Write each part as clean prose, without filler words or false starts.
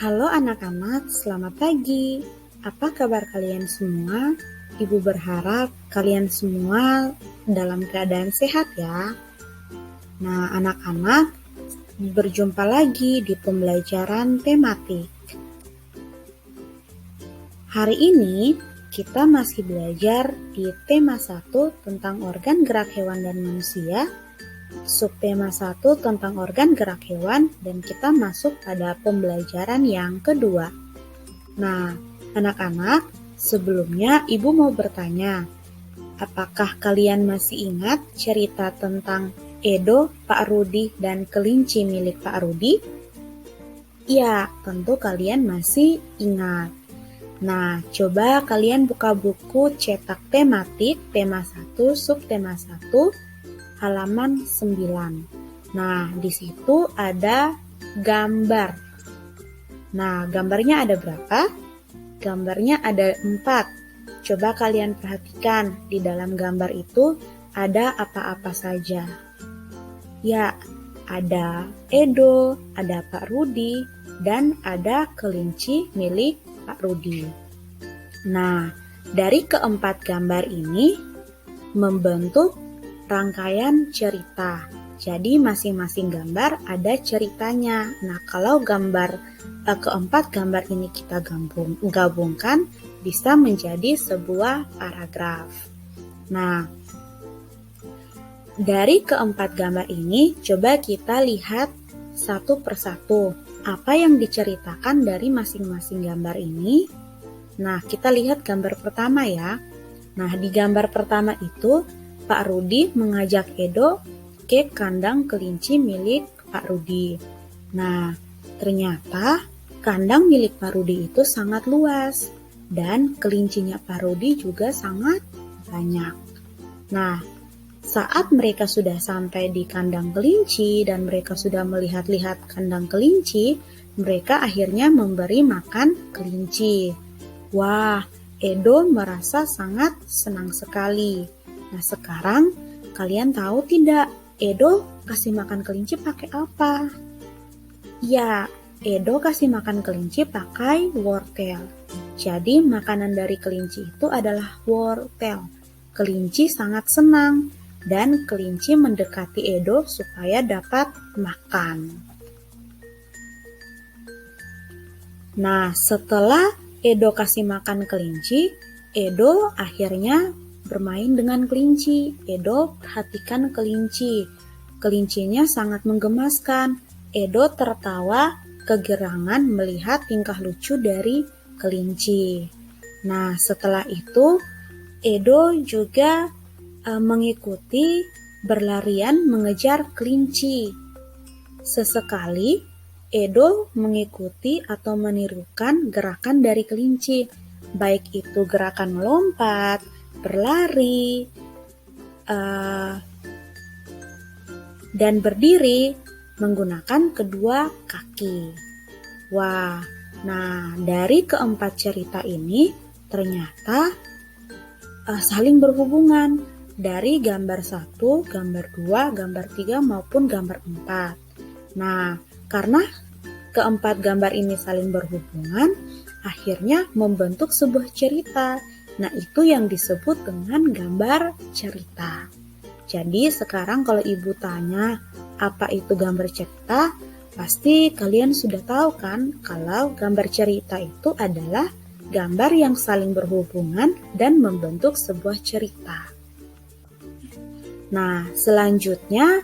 Halo anak-anak, selamat pagi. Apa kabar kalian semua? Ibu berharap kalian semua dalam keadaan sehat ya. Nah, anak-anak, berjumpa lagi di pembelajaran tematik. Hari ini kita masih belajar di tema 1 tentang organ gerak hewan dan manusia, subtema 1 tentang organ gerak hewan, dan kita masuk pada pembelajaran yang kedua. Nah, anak-anak, sebelumnya Ibu mau bertanya, apakah kalian masih ingat cerita tentang Edo, Pak Rudi, dan kelinci milik Pak Rudi? Ya, tentu kalian masih ingat. Nah, coba kalian buka buku cetak tematik, tema 1, subtema 1, halaman 9. Nah, di situ ada gambar. Nah, gambarnya ada berapa? Gambarnya ada 4. Coba kalian perhatikan, di dalam gambar itu ada apa-apa saja. Ya, ada Edo, ada Pak Rudi, dan ada kelinci milik Pak Rudi. Nah, dari keempat gambar ini membentuk rangkaian cerita. Jadi masing-masing gambar ada ceritanya. Nah, kalau keempat gambar ini kita gabungkan bisa menjadi sebuah paragraf. Nah, dari keempat gambar ini coba kita lihat satu persatu. Apa yang diceritakan dari masing-masing gambar ini? Nah, kita lihat gambar pertama ya. Nah, di gambar pertama itu Pak Rudi mengajak Edo ke kandang kelinci milik Pak Rudi. Nah, ternyata kandang milik Pak Rudi itu sangat luas dan kelincinya Pak Rudi juga sangat banyak. Nah, saat mereka sudah sampai di kandang kelinci dan mereka sudah melihat-lihat kandang kelinci, mereka akhirnya memberi makan kelinci. Wah, Edo merasa sangat senang sekali. Nah, sekarang kalian tahu tidak, Edo kasih makan kelinci pakai apa? Ya, Edo kasih makan kelinci pakai wortel. Jadi, makanan dari kelinci itu adalah wortel. Kelinci sangat senang dan kelinci mendekati Edo supaya dapat makan. Nah, setelah Edo kasih makan kelinci, Edo akhirnya bermain dengan kelinci. Edo perhatikan kelinci. Kelincinya sangat menggemaskan. Edo tertawa kegerangan melihat tingkah lucu dari kelinci. Nah, setelah itu Edo juga mengikuti berlarian mengejar kelinci. Sesekali Edo mengikuti atau menirukan gerakan dari kelinci, baik itu gerakan melompat, berlari, dan berdiri menggunakan kedua kaki. Wah, nah dari keempat cerita ini ternyata saling berhubungan dari gambar 1, gambar 2, gambar 3 maupun gambar 4. Nah, karena keempat gambar ini saling berhubungan, akhirnya membentuk sebuah cerita. Nah, itu yang disebut dengan gambar cerita. Jadi, sekarang kalau ibu tanya, apa itu gambar cerita? Pasti kalian sudah tahu kan, kalau gambar cerita itu adalah gambar yang saling berhubungan dan membentuk sebuah cerita. Nah, selanjutnya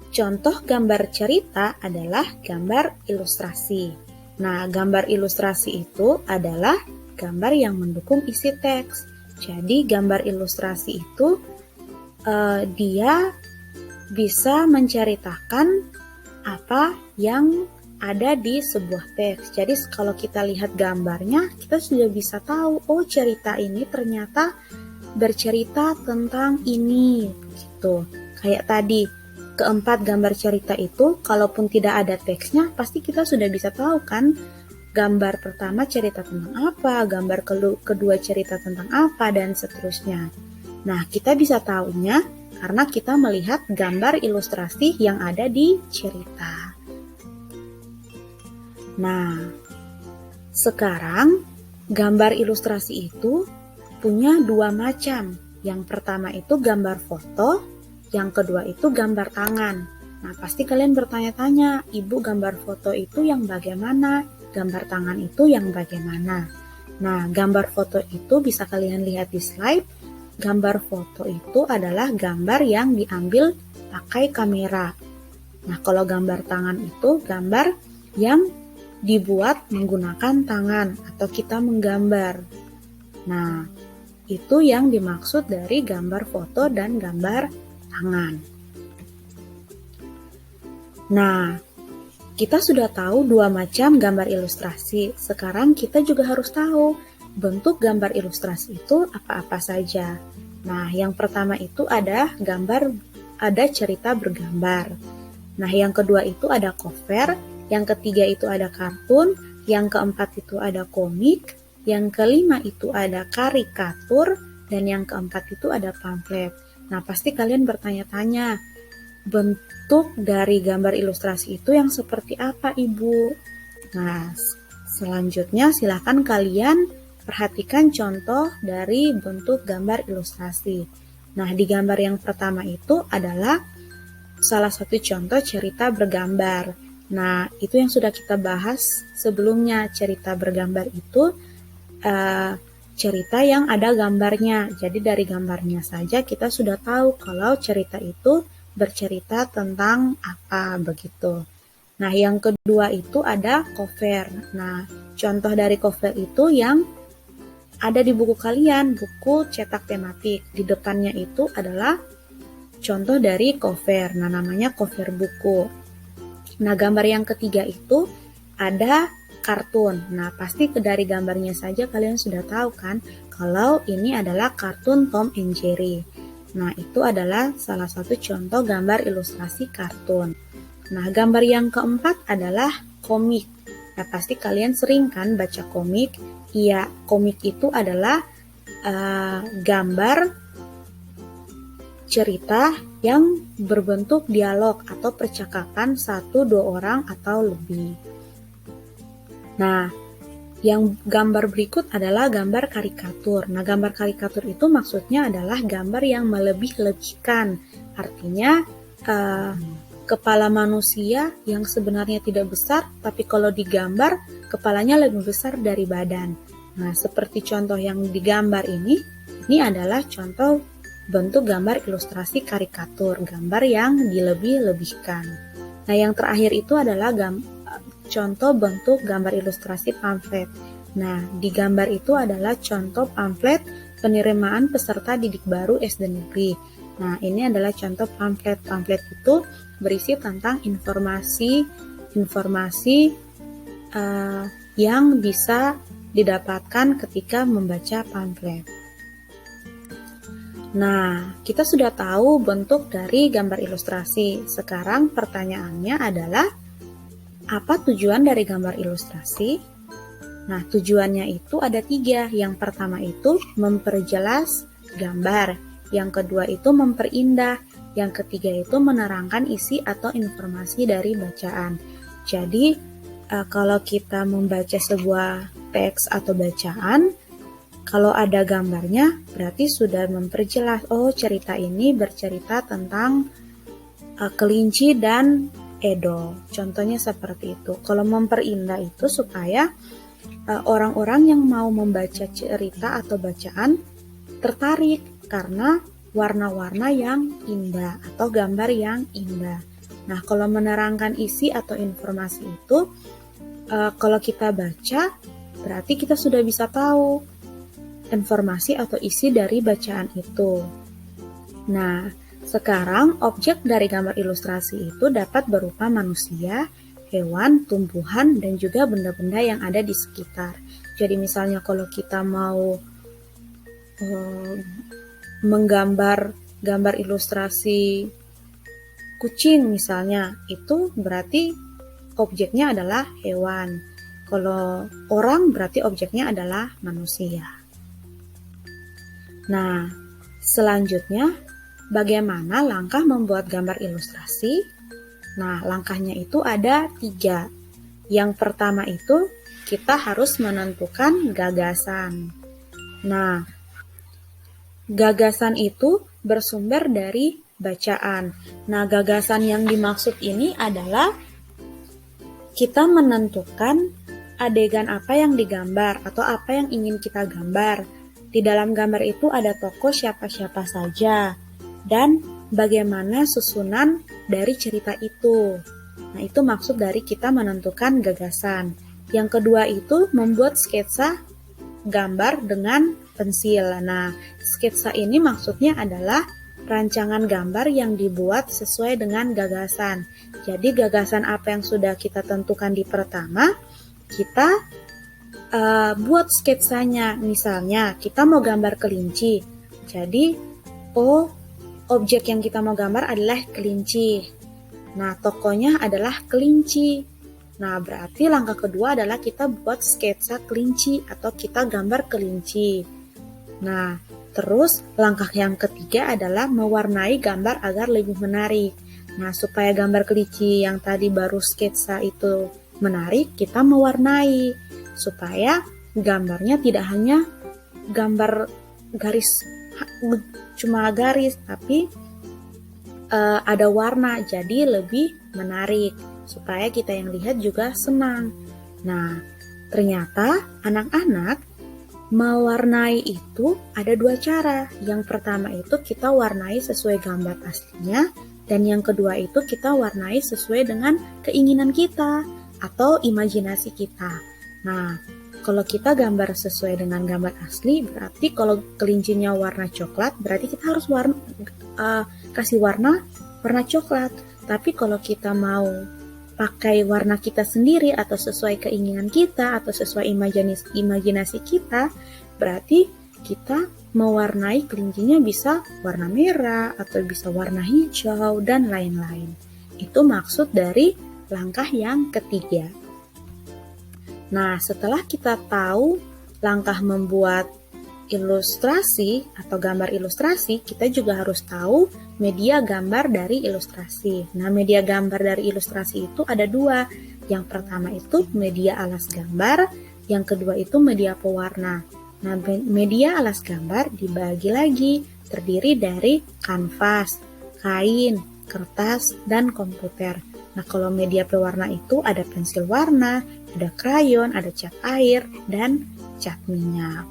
contoh gambar cerita adalah gambar ilustrasi. Nah, gambar ilustrasi itu adalah gambar yang mendukung isi teks. Jadi, gambar ilustrasi itu dia bisa menceritakan apa yang ada di sebuah teks. Jadi, kalau kita lihat gambarnya, kita sudah bisa tahu, oh cerita ini ternyata bercerita tentang ini, gitu. Kayak tadi, keempat gambar cerita itu, kalaupun tidak ada teksnya, pasti kita sudah bisa tahu kan, gambar pertama cerita tentang apa, gambar kedua cerita tentang apa, dan seterusnya. Nah, kita bisa tahunya karena kita melihat gambar ilustrasi yang ada di cerita. Nah, Sekarang, gambar ilustrasi itu punya dua macam. Yang pertama itu gambar foto, yang kedua itu gambar tangan. Nah, pasti kalian bertanya-tanya, Ibu gambar foto itu yang bagaimana? Gambar tangan itu yang bagaimana? Nah, gambar foto itu bisa kalian lihat di slide. Gambar foto itu adalah gambar yang diambil pakai kamera. Nah, kalau gambar tangan itu gambar yang dibuat menggunakan tangan atau kita menggambar. Nah, itu yang dimaksud dari gambar foto dan gambar tangan. Nah, kita sudah tahu dua macam gambar ilustrasi. Sekarang kita juga harus tahu bentuk gambar ilustrasi itu apa-apa saja. Nah, yang pertama itu ada cerita bergambar. Nah, yang kedua itu ada cover, yang ketiga itu ada kartun, yang keempat itu ada komik, yang kelima itu ada karikatur, dan yang keempat itu ada pamflet. Nah, pasti kalian bertanya-tanya, bentuk dari gambar ilustrasi itu yang seperti apa, Ibu? Nah, selanjutnya silakan kalian perhatikan contoh dari bentuk gambar ilustrasi. Nah, di gambar yang pertama itu adalah salah satu contoh cerita bergambar. Nah, itu yang sudah kita bahas sebelumnya. Cerita bergambar itu cerita yang ada gambarnya. Jadi dari gambarnya saja kita sudah tahu kalau cerita itu bercerita tentang apa begitu. Nah, yang kedua itu ada cover. Nah, contoh dari cover itu yang ada di buku kalian, buku cetak tematik. Di depannya itu adalah contoh dari cover. Nah, namanya cover buku. Nah, gambar yang ketiga itu ada kartun. Nah, pasti dari gambarnya saja kalian sudah tahu kan kalau ini adalah kartun Tom and Jerry. Nah, itu adalah salah satu contoh gambar ilustrasi kartun. Nah, gambar yang keempat adalah komik. Nah, pasti kalian sering kan baca komik? Iya, komik itu adalah gambar cerita yang berbentuk dialog atau percakapan 1-2 orang atau lebih. Nah, yang gambar berikut adalah gambar karikatur. Nah, gambar karikatur itu maksudnya adalah gambar yang melebih-lebihkan. Artinya, kepala manusia yang sebenarnya tidak besar, tapi kalau digambar, kepalanya lebih besar dari badan. Nah, seperti contoh yang digambar ini adalah contoh bentuk gambar ilustrasi karikatur, gambar yang dilebih-lebihkan. Nah, yang terakhir itu adalah contoh bentuk gambar ilustrasi pamflet. Nah, di gambar itu adalah contoh pamflet penerimaan peserta didik baru SD negeri. Nah, ini adalah contoh pamflet. Pamflet itu berisi tentang informasi yang bisa didapatkan ketika membaca pamflet. Nah, kita sudah tahu bentuk dari gambar ilustrasi. Sekarang pertanyaannya adalah, apa tujuan dari gambar ilustrasi? Nah, tujuannya itu ada 3. Yang pertama itu memperjelas gambar. Yang kedua itu memperindah. Yang ketiga itu menerangkan isi atau informasi dari bacaan. Jadi, kalau kita membaca sebuah teks atau bacaan, kalau ada gambarnya, berarti sudah memperjelas, oh cerita ini bercerita tentang kelinci dan Edo. Contohnya seperti itu. Kalau memperindah itu supaya orang-orang yang mau membaca cerita atau bacaan tertarik karena warna-warna yang indah atau gambar yang indah. Nah, kalau menerangkan isi atau informasi itu, kalau kita baca, berarti kita sudah bisa tahu informasi atau isi dari bacaan itu. Nah, sekarang objek dari gambar ilustrasi itu dapat berupa manusia, hewan, tumbuhan, dan juga benda-benda yang ada di sekitar. Jadi misalnya kalau kita mau menggambar gambar ilustrasi kucing misalnya, itu berarti objeknya adalah hewan. Kalau orang berarti objeknya adalah manusia. Nah, selanjutnya bagaimana langkah membuat gambar ilustrasi? Nah, langkahnya itu ada 3. Yang pertama itu kita harus menentukan gagasan. Nah, gagasan itu bersumber dari bacaan. Nah, gagasan yang dimaksud ini adalah kita menentukan adegan apa yang digambar atau apa yang ingin kita gambar. Di dalam gambar itu ada tokoh siapa-siapa saja dan bagaimana susunan dari cerita itu. Nah, itu maksud dari kita menentukan gagasan. Yang kedua itu membuat sketsa gambar dengan pensil. Nah, sketsa ini maksudnya adalah rancangan gambar yang dibuat sesuai dengan gagasan. Jadi gagasan apa yang sudah kita tentukan di pertama, kita buat sketsanya. Misalnya kita mau gambar kelinci. Jadi objek yang kita mau gambar adalah kelinci. Nah, tokonya adalah kelinci. Nah, berarti langkah kedua adalah kita buat sketsa kelinci atau kita gambar kelinci. Nah, terus langkah yang ketiga adalah mewarnai gambar agar lebih menarik. Nah, supaya gambar kelinci yang tadi baru sketsa itu menarik, kita mewarnai supaya gambarnya tidak hanya gambar garis, cuma garis, tapi ada warna, jadi lebih menarik supaya kita yang lihat juga senang. Nah, ternyata anak-anak mewarnai itu ada dua cara. Yang pertama itu kita warnai sesuai gambar aslinya, dan yang kedua itu kita warnai sesuai dengan keinginan kita atau imajinasi kita. Nah, kalau kita gambar sesuai dengan gambar asli, berarti kalau kelincinya warna coklat, berarti kita harus kasih warna coklat. Tapi kalau kita mau pakai warna kita sendiri atau sesuai keinginan kita atau sesuai imajinasi kita, berarti kita mewarnai kelincinya bisa warna merah atau bisa warna hijau dan lain-lain. Itu maksud dari langkah yang ketiga. Nah, setelah kita tahu langkah membuat ilustrasi atau gambar ilustrasi, kita juga harus tahu media gambar dari ilustrasi. Nah, media gambar dari ilustrasi itu ada dua. Yang pertama itu media alas gambar, yang kedua itu media pewarna. Nah, media alas gambar dibagi lagi, terdiri dari kanvas, kain, kertas, dan komputer. Nah, kalau media pewarna itu ada pensil warna, ada krayon, ada cat air, dan cat minyak.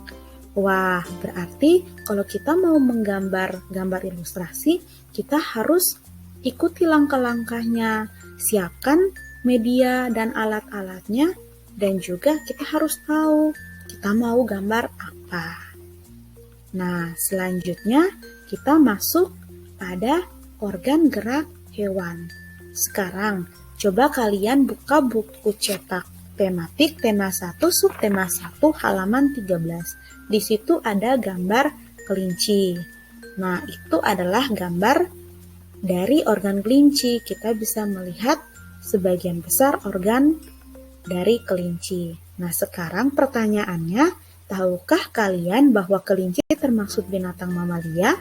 Wah, berarti kalau kita mau menggambar gambar ilustrasi, kita harus ikuti langkah-langkahnya. Siapkan media dan alat-alatnya, dan juga kita harus tahu kita mau gambar apa. Nah, selanjutnya kita masuk pada organ gerak hewan. Sekarang, coba kalian buka buku cetak tematik tema 1 subtema 1 halaman 13. Di situ ada gambar kelinci. Nah, itu adalah gambar dari organ kelinci. Kita bisa melihat sebagian besar organ dari kelinci. Nah, sekarang pertanyaannya, tahukah kalian bahwa kelinci termasuk binatang mamalia?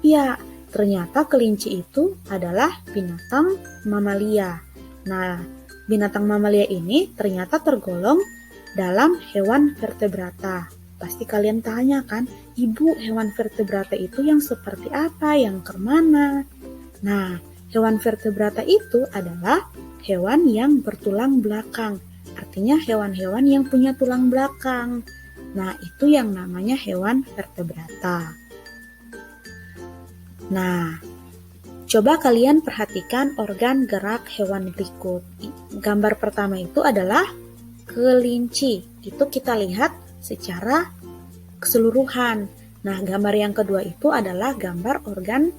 Ya, ternyata kelinci itu adalah binatang mamalia. Nah, binatang mamalia ini ternyata tergolong dalam hewan vertebrata. Pasti kalian tanya kan, Ibu, hewan vertebrata itu yang seperti apa, yang kemana? Nah, hewan vertebrata itu adalah hewan yang bertulang belakang. Artinya hewan-hewan yang punya tulang belakang. Nah, itu yang namanya hewan vertebrata. Nah, coba kalian perhatikan organ gerak hewan berikut. Gambar pertama itu adalah kelinci. Itu kita lihat secara keseluruhan. Nah, gambar yang kedua itu adalah gambar organ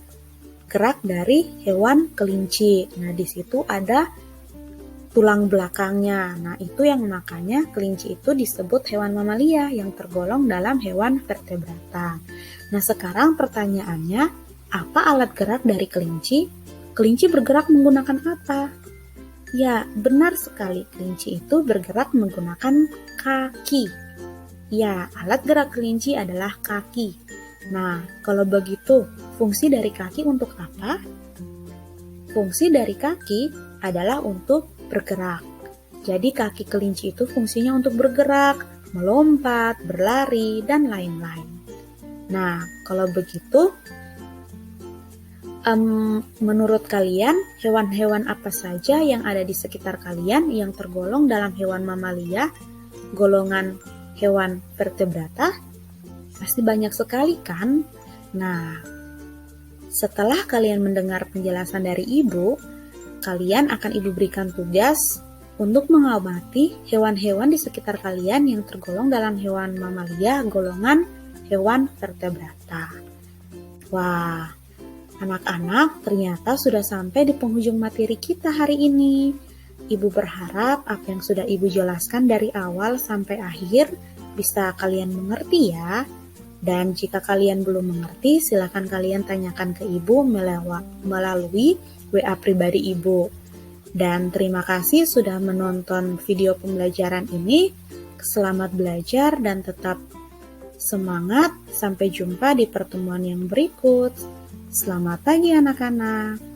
gerak dari hewan kelinci. Nah, di situ ada tulang belakangnya. Nah, itu yang makanya kelinci itu disebut hewan mamalia yang tergolong dalam hewan vertebrata. Nah, sekarang pertanyaannya, apa alat gerak dari kelinci? Kelinci bergerak menggunakan apa? Ya, benar sekali, kelinci itu bergerak menggunakan kaki. Ya, alat gerak kelinci adalah kaki. Nah, kalau begitu, fungsi dari kaki untuk apa? Fungsi dari kaki adalah untuk bergerak. Jadi kaki kelinci itu fungsinya untuk bergerak, melompat, berlari, dan lain-lain. Nah, kalau begitu, menurut kalian, hewan-hewan apa saja yang ada di sekitar kalian yang tergolong dalam hewan mamalia, golongan hewan vertebrata? Pasti banyak sekali kan? Nah, setelah kalian mendengar penjelasan dari Ibu, kalian akan Ibu berikan tugas untuk mengamati hewan-hewan di sekitar kalian yang tergolong dalam hewan mamalia, golongan hewan vertebrata. Wah, anak-anak, ternyata sudah sampai di penghujung materi kita hari ini. Ibu berharap apa yang sudah Ibu jelaskan dari awal sampai akhir bisa kalian mengerti ya. Dan jika kalian belum mengerti, silakan kalian tanyakan ke Ibu melalui WA pribadi Ibu. Dan terima kasih sudah menonton video pembelajaran ini. Selamat belajar dan tetap semangat. Sampai jumpa di pertemuan yang berikut. Selamat pagi anak-anak.